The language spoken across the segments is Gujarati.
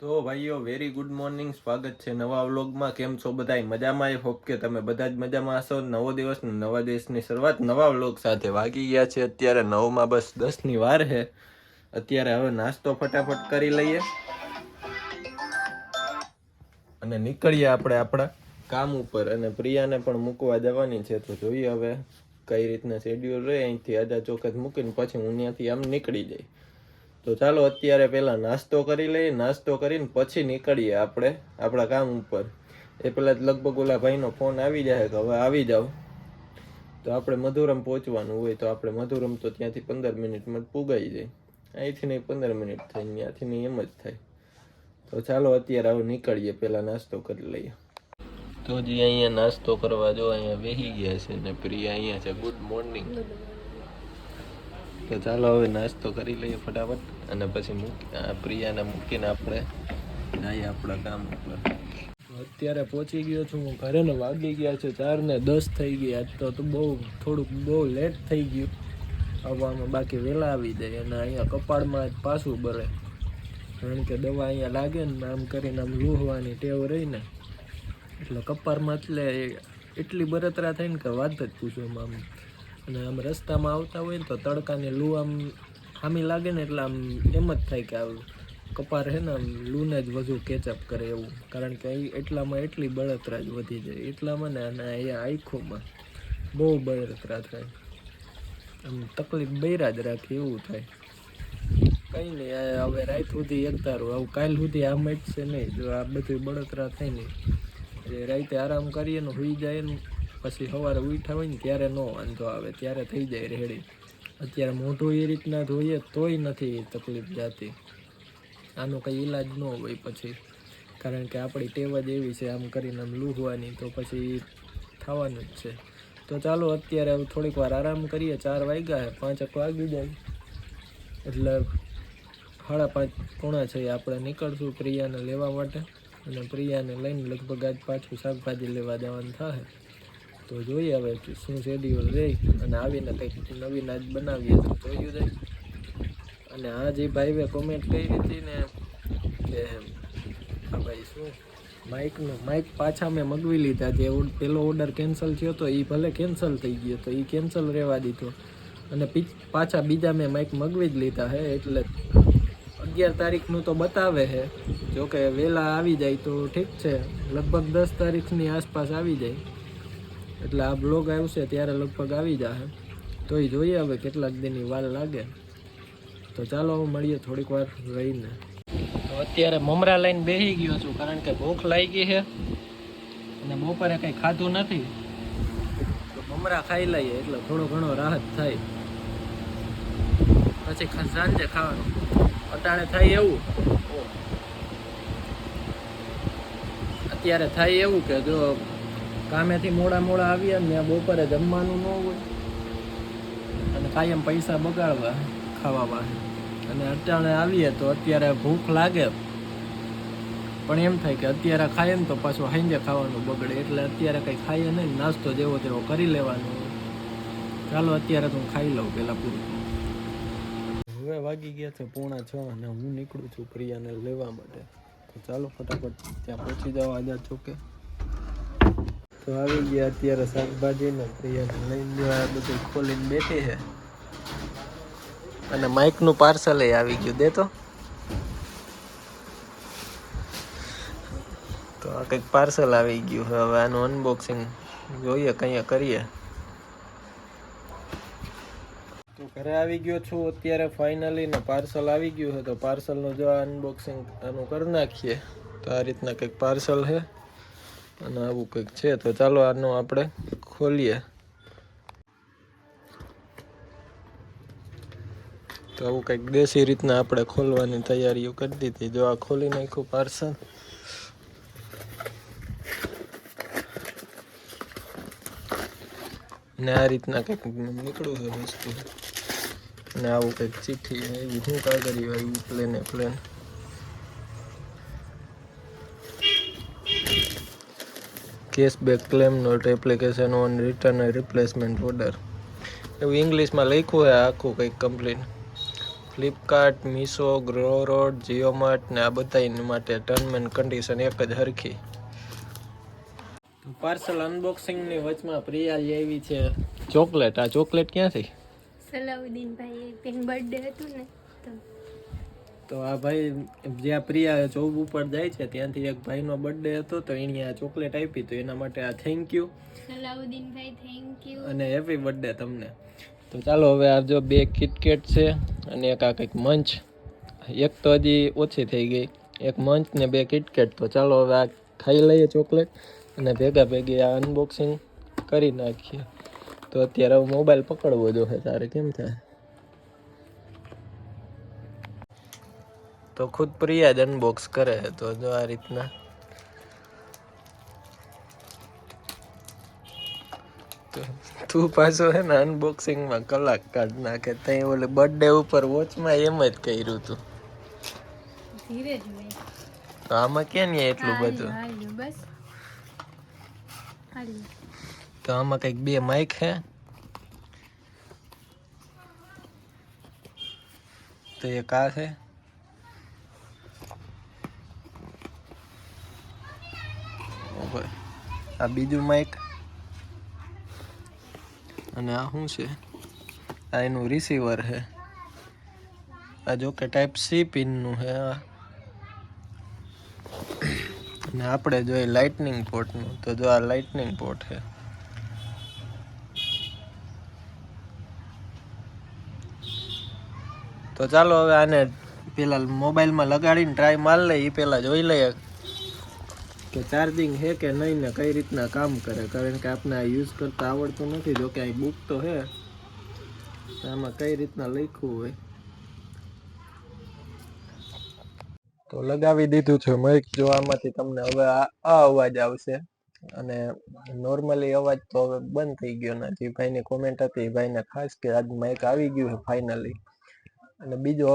તો ભાઈઓ વેરી ગુડ મોર્નિંગ, સ્વાગત છે નવા વ્લોગમાં. કેમ છો બધાય? મજામાં? આઈ હોપ કે તમે બધા જ મજામાં હશો. નવો દિવસ ને નવા દિવસની શરૂઆત નવા વ્લોગ સાથે. વાગી ગયા છે અત્યારે 9 બસ 10ની વાર છે. અત્યારે હવે નાસ્તો ફટાફટ કરી લઈએ અને નીકળીએ આપણે આપણા કામ ઉપર. અને પ્રિયાને પણ મૂકવા જવાની છે, તો જોઈએ હવે કઈ રીતના શેડ્યુલ રહે. અહીંથી આજા ચોક જ મૂકીને પછી હું ત્યાંથી આમ નીકળી જઈ. તો ચાલો અત્યારે પહેલા નાસ્તો કરી લઈએ. નાસ્તો કરીને પછી નીકળીએ આપણે આપણા કામ ઉપર. એ પહેલા જ લગભગ ઓલા ભાઈનો ફોન આવી જાય કે હવે આવી જાવ. તો આપણે મધુરમ પહોંચવાનું હોય, તો આપણે મધુરમ તો ત્યાંથી 15 મિનિટમાં પૂગાઈ જાય. અહીંથી નહીં 15 મિનિટ થાય, ત્યાંથી નહીં એમ જ થાય. તો ચાલો અત્યારે હવે નીકળીએ, પહેલા નાસ્તો કરી લઈએ. તો જે અહીંયા નાસ્તો કરવા જો અહીંયા બેસી ગયા છે ને પ્રિયા અહીંયા છે. Good morning. તો ચાલો હવે નાસ્તો કરી લઈએ ફટાફટ અને પછી પ્રિયાને મૂકીને આપણે જઈએ આપણા કામ ઉપર. અત્યારે પહોંચી ગયો છું હું ઘરે ને વાગી ગયા છે 4:10 થઈ ગયા. તો બહુ લેટ થઈ ગયું આવવામાં, બાકી વહેલા આવી જાય. અને અહીંયા કપાળમાં પાછું બરે, કારણ કે દવા અહીંયા લાગે ને આમ કરીને આમ લૂહવાની ટેવ રહીને, એટલે કપાળમાં એટલી બળતરા થાય ને કે વાત જ પૂછો આમ. અને આમ રસ્તામાં આવતા હોય ને તો તડકાની લૂ આમ હામી લાગે ને એટલે આમ એમ જ થાય કે આ કપાર છે ને આમ લૂને જ વધુ કેચઅપ કરે એવું, કારણ કે એટલામાં એટલી બળતરા જ વધી જાય એટલામાં ને. અને અહીંયા આંખોમાં બહુ બળતરા થાય, આમ તકલીફ બૈરા જ રાખે એવું થાય. કંઈ નહીં, હવે રાત સુધી એક ધારું આવું કાલ સુધી આ મટશે નહીં. જો આ બધું બળતરા થાય ને એ રાતે આરામ કરીએ ને સુઈ જાય ને પછી સવારે ઉઠ્યા હોય ને ત્યારે ન વાંધો આવે, ત્યારે થઈ જાય રેડી. અત્યારે મોઢું એ રીતના ધોઈએ તોય નથી તકલીફ જાતી. આનો કંઈ ઈલાજ ન હોય પછી, કારણ કે આપણી ટેવ જ એવી છે આમ કરીને આમ લૂહવાની, તો પછી થવાનું જ છે. તો ચાલો અત્યારે થોડીક વાર આરામ કરીએ. 4 વાગ્યા છે, 5 વાગી જાય એટલે 5:30 પોણા 6 આપણે નીકળશું પ્રિયાને લેવા માટે. અને પ્રિયાને લઈને લગભગ આજ પાછું શાકભાજી લેવા જવાનું થાય. તો જોઈએ હવે શું શેડ્યુલ રહે, અને આવીને કંઈક નવીન આજ બનાવીએ તો જોયું જાય. અને આ જે ભાઈએ કોમેન્ટ કરી હતી ને કે હા ભાઈ શું માઇક પાછા મેં મગવી લીધા. જે પેલો ઓર્ડર કેન્સલ થયો તો એ ભલે કેન્સલ થઈ ગયો, તો એ કેન્સલ રહેવા દીધો. અને પાછા બીજા મેં માઇક મગવી જ લીધા હે. એટલે 11 તારીખનું તો બતાવે છે, જોકે વહેલા આવી જાય તો ઠીક છે. લગભગ 10 તારીખની આસપાસ આવી જાય, એટલે આ બ્લોગ આવશે ત્યારે લગભગ આવી જશે. તો એ જોઈએ હવે કેટલાક દિનની વાર લાગે. તો ચાલો મળીએ થોડીક વાર રહીને. તો અત્યારે મમરા લઈને બેસી ગયો છું, કારણ કે ભૂખ લાગી છે અને બપોરે કંઈ ખાધું નથી. તો મમરા ખાઈ લઈએ એટલે થોડો ઘણો રાહત થાય, પછી સાંજે ખાવાનું. અટાણે થાય એવું, અત્યારે થાય એવું કે જો કામેથી મોડા આવ્યા ને બપોરે જમવાનું ન હોય અને કાયમ પૈસા બગાડવા ખાવા. અને અટાણે આવીએ તો અત્યારે ભૂખ લાગે, પણ એમ થાય કે અત્યારે ખાઈએ ને તો પાછું સાંજે ખાવાનું બગડે, એટલે અત્યારે કંઈ ખાઈએ નહીં, નાસ્તો જેવો તેવો કરી લેવાનો. ચાલો અત્યારે તો હું ખાઈ લઉં પહેલાં પૂરું. હવે વાગી ગયા છે 5:45 અને હું નીકળું છું પ્રિયાને લેવા માટે. તો ચાલો ફટાફટ ત્યાં પહોંચી જાઓ આજા ચોકે. તો આવી ગયા અત્યારે શાકભાજી ને પ્રિયાને લઈને બધું ખોલીને બેઠી છે. અને માઇકનું પાર્સલ આવી ગયું, દે તો આ કંઈક પાર્સલ આવી ગયું. હવે આનું અનબોક્સિંગ જોઈએ કંઈ કરીએ. તો ઘરે આવી ગયો છું અત્યારે ફાઇનલી, ને પાર્સલ આવી ગયું છે. તો પાર્સલનું જો અનબોક્સિંગ આનું કરી નાખીએ. તો આ રીતના કંઈક પાર્સલ છે અને આવું કંઈક છે. તો ચાલો આનું આપણે ખોલીએ. તો આવું કંઈક દેશી રીતના આપણે ખોલવાની તૈયારીઓ કરી દીધી. જો આ ખોલી નાખ્યું પાર્સલ. ને આ રીતના કંઈક નીકળ્યું છે વસ્તુ. અને આવું કંઈક ચિઠ્ઠી એવી શું કાગળિયું આવ્યું, plain cashback claim not application on return replacement order, એવું ઇંગ્લિશમાં લખ્યું હોય આખું કંઈક કમ્પ્લીટ. ફ્લિપકાર્ટ, મીશો, ગ્રોરોડ, જીઓમાર્ટ ને આ બધા માટે ટર્મ એન્ડ કન્ડિશન એક જ હરખી. પાર્સલ અનબોક્સિંગની વચમાં પ્રિયા લઈ આવી છે ચોકલેટ. આ ચોકલેટ ક્યાંથી? સલાઉદ્દીન ભાઈ પેન બર્થડે હતું ને તો આ ભાઈ જ્યાં પ્રિયા જોબ ઉપર જાય છે ત્યાંથી એક ભાઈનો બર્થડે હતો તો એણે આ ચોકલેટ આપી, તો એના માટે આ થેન્ક યુ સલાઉદ્દીન ભાઈ, થેન્ક યુ અને હેપી બર્થડે તમને. તો ચાલો હવે આ જો 2 કિટકેટ છે અને એક આ કંઈક મંચ, એક તો હજી ઓછી થઈ ગઈ, એક મંચ ને 2 કિટકેટ. તો ચાલો હવે આ ખાઈ લઈએ ચોકલેટ અને ભેગી આ અનબોક્સિંગ કરી નાખીએ. તો અત્યારે હવે મોબાઈલ પકડવો જોઈએ, તારે કેમ થાય? તો ખુદ પ્રિયા જ અનબોક્સ કરે. તો જો આ રીતના તું પાછો હે ને અનબોક્સિંગમાં કલાક કાઢ નાખે. તઈ ઓલે બર્થડે ઉપર વોચમાં એમ જ કર્યું તું. ધીરે જ હોય તો આમાં ક્યાં નહીં એટલું બધું. બસ તો આમાં કંઈક 2 માઇક હે, તો એક આ છે, આ બીજું માઇક, અને આ શું છે? આ એનું રિસીવર છે. આ જો કે ટાઈપ સી પિનનું છે આ. અને આપણે જોઈએ લાઇટનિંગ પોર્ટનું, તો જો આ લાઇટનિંગ પોર્ટ છે. તો ચાલો હવે આને પેલા મોબાઈલમાં લગાડીને ટ્રાય માર લઈએ. એ પેલા જોઈ લઈએ કે ચાર્જિંગ છે કે નહીં ને કઈ રીતના કામ કરે, કારણ કે આપણે આ યુઝ કરતા આવડતું નથી. જો કે અહીં બુક તો છે, આમાં કઈ રીતના લખ્યું હોય. તો લગાવી દીધું છે માઇક. જો આમાંથી તમને હવે આ અવાજ આવશે, અને નોર્મલી અવાજ તો હવે બંધ થઈ ગયો ને. જે ભાઈની કોમેન્ટ હતી એ ભાઈને ખાસ કે આજ માઇક આવી ગયું છે ફાઇનલી. અને બીજો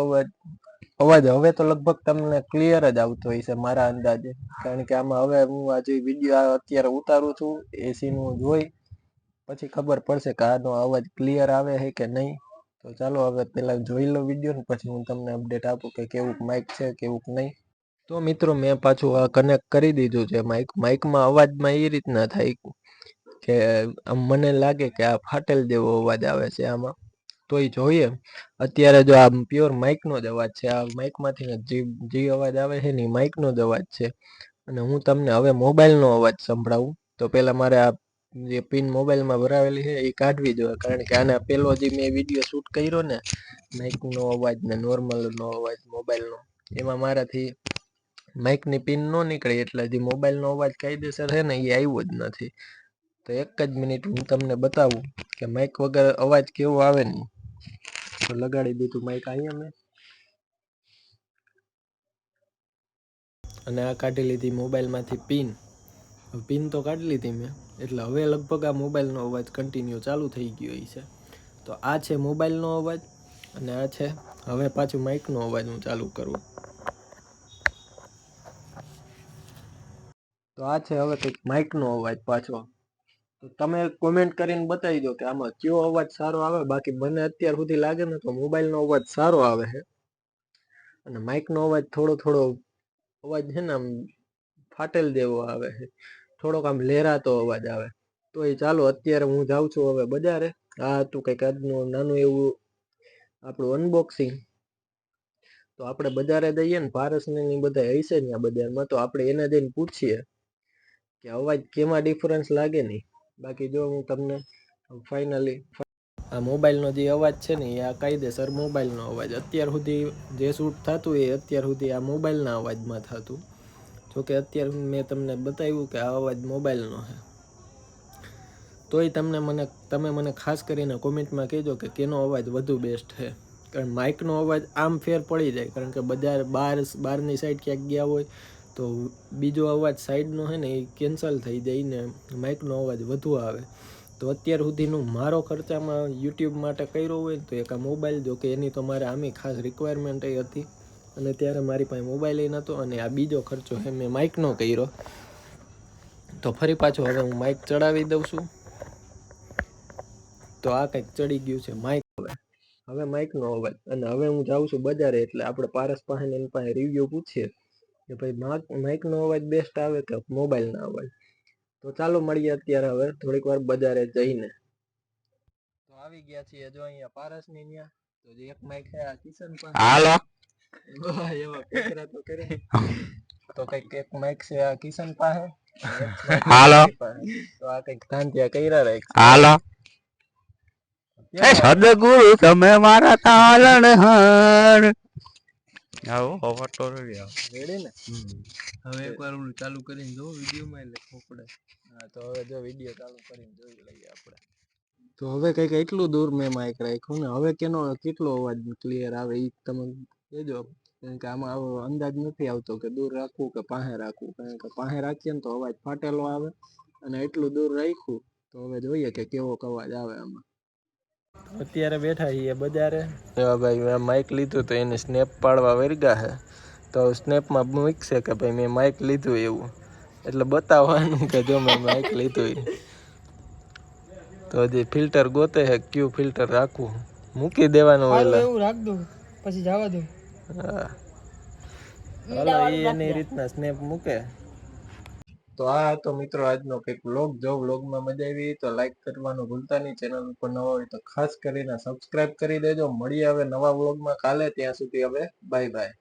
અવાજ હવે તો લગભગ તમને ક્લિયર જ આવતો હોય છે મારા અંદાજે, કારણ કે આમાં હવે હું આજે વિડીયો અત્યારે ઉતારું છું એસીનું જોઈ પછી ખબર પડશે કે આનો અવાજ ક્લિયર આવે છે કે નહીં. તો ચાલો હવે પેલા જોઈ લો વિડીયો ને પછી હું તમને અપડેટ આપું કે કેવું માઇક છે કેવું નહીં. તો મિત્રો મેં પાછું આ કનેક્ટ કરી દીધું છે માઇકમાં અવાજમાં એ રીતના થાય કે આમ મને લાગે કે આ ફાટેલ જેવો અવાજ આવે છે આમાં. તો એ જોઈએ અત્યારે જો આ પ્યોર માઇકનો જ અવાજ છે. આ માઇકમાંથી જે અવાજ આવે છે ને એ માઇકનો જ અવાજ છે. અને હું તમને હવે મોબાઈલનો અવાજ સંભળાવું. તો પહેલાં મારે આ જે પિન મોબાઈલમાં ભરાવેલી છે એ કાઢવી જોઈએ, કારણ કે આને પેલો જે મેં વિડીયો શૂટ કર્યો ને માઇકનો અવાજ ને નોર્મલનો અવાજ મોબાઈલનો, એમાં મારાથી માઇકની પિન ન નીકળી, એટલે જે મોબાઈલનો અવાજ કાયદેસર છે ને એ આવ્યો જ નથી. તો એક જ મિનિટ હું તમને બતાવું કે માઇક વગર અવાજ કેવો આવે ને. તો લગાડી દીધું માઇક અહીંયા મેં, અને આ કાઢી લીધી મોબાઈલમાંથી પિન તો કાઢી લીધી મેં. એટલે હવે લગભગ આ મોબાઈલનો અવાજ કન્ટિન્યુ ચાલુ થઈ ગયો છે. તો આ છે મોબાઈલનો અવાજ, અને આ છે હવે પાછું માઇકનો અવાજ હું ચાલુ કરું. તો આ છે હવે કંઈક માઇકનો અવાજ પાછો. તો તમે કોમેન્ટ કરીને બતાવી દો કે આમાં કયો અવાજ સારો આવે. બાકી મને અત્યાર સુધી લાગે ને તો મોબાઈલનો અવાજ સારો આવે છે, અને માઇકનો અવાજ થોડો અવાજ છે ને આમ ફાટેલ જેવો આવે છે, થોડોક આમ લહેરાતો અવાજ આવે. તો એ ચાલો અત્યારે હું જાઉં છું હવે બજારે. આ હતું કંઈક આજનું નાનું એવું આપણું અનબોક્સિંગ. તો આપણે બજારે જઈએ ને, પારસને બધા હશે ને આ બજારમાં, તો આપણે એને જઈને પૂછીએ કે અવાજ કેમાં ડિફરન્સ લાગે નહીં. બાકી જો હું તમને ફાઇનલી આ મોબાઈલનો જે અવાજ છે ને એ આ કાયદેસર મોબાઈલનો અવાજ. અત્યાર સુધી જે શૂટ થતું એ અત્યાર સુધી આ મોબાઈલના અવાજમાં થતું. જોકે અત્યારે મેં તમને બતાવ્યું કે આ અવાજ મોબાઈલનો છે. તોય તમે મને ખાસ કરીને કોમેન્ટમાં કહેજો કે કેનો અવાજ વધુ બેસ્ટ છે. કારણ માઇકનો અવાજ આમ ફેર પડી જાય, કારણ કે બહારની સાઈડ ક્યાંક ગયા હોય તો બીજો અવાજ સાઈડનો છે ને એ કેન્સલ થઈ જાય ને માઇકનો અવાજ વધુ આવે. તો અત્યાર સુધીનું મારો ખર્ચામાં યુટ્યુબ માટે કર્યો હોય તો એક આ મોબાઈલ. જો કે એની તો મારે આમી ખાસ રિક્વાયરમેન્ટ હતી, અને ત્યારે મારી પાસે મોબાઈલ નહોતો. અને આ બીજો ખર્ચો છે મેં માઇકનો કર્યો. તો ફરી પાછો હવે હું માઇક ચડાવી દઉં છું. તો આ કંઈક ચડી ગયું છે માઇક. હવે હવે માઇકનો અવાજ. અને હવે હું જાઉં છું બજારે, એટલે આપણે પારસ પાસે એની પાસે રિવ્યુ પૂછીએ કે ભાઈ માઇકનો અવાજ બેસ્ટ આવે કે મોબાઈલનો અવાજ. તો ચાલો મળીએ અત્યારે હવે થોડીક વાર બજારે જઈને. તો આવી ગયા છીએ જો અહીંયા પારસની ન્યા. તો જે એક માઇક છે આ કિશન પાસે. હાલો એવા પેકરા તો કરે. તો કઈક એક માઇક છે આ કિશન પાસે. હાલો તો આ કઈક ધાંધિયા કર્યા રાખ. હાલો સદગુરુ તમે મારા તાલણહાર. આવો ઓવરટો રેડી ને. હવે એકવાર હું ચાલુ કરીને જો વિડીયોમાં એટલે ખોપડે. હા તો હવે જો વિડીયો ચાલુ કરીને જોઈ લઈએ આપણે. તો હવે કંઈક એટલું દૂર મેં માઇક રાખ્યું ને હવે કેટલો અવાજ ક્લિયર આવે એ તમે કહેજો. કારણ કે આમાં આવો અંદાજ નથી આવતો કે દૂર રાખવું કે પાસે રાખવું. કારણ કે પાસે રાખીએ ને તો અવાજ ફાટેલો આવે, અને એટલું દૂર રાખ્યું તો હવે જોઈએ કે કેવો અવાજ આવે આમાં. અત્યારે બેઠા છીએ બજારે. ભાઈ મેં માઇક લીધું તો એને સ્નેપ પાડવા વર્ગા છે. તો સ્નેપમાં મૂકશે કે ભાઈ મેં માઇક લીધું એવું, એટલે બતાવવાનું કે જો મેં માઇક લીધું. તો હજી ફિલ્ટર ગોતે છે, ક્યુ ફિલ્ટર રાખવું મૂકી દેવાનું એટલે એવું રાખ દો પછી જવા દો. હા હાલો એની રીતના સ્નેપ મૂકે. તો આ હતો મિત્રો આજનો કંઈક વ્લોગ. જો વ્લોગમાં મજા આવી તો લાઈક કરવાનું ભૂલતા નહીં. ચેનલ ઉપર નવા હોય તો ખાસ કરીને સબસ્ક્રાઇબ કરી દેજો. મળીએ હવે નવા વ્લોગમાં કાલે. ત્યાં સુધી હવે બાય બાય.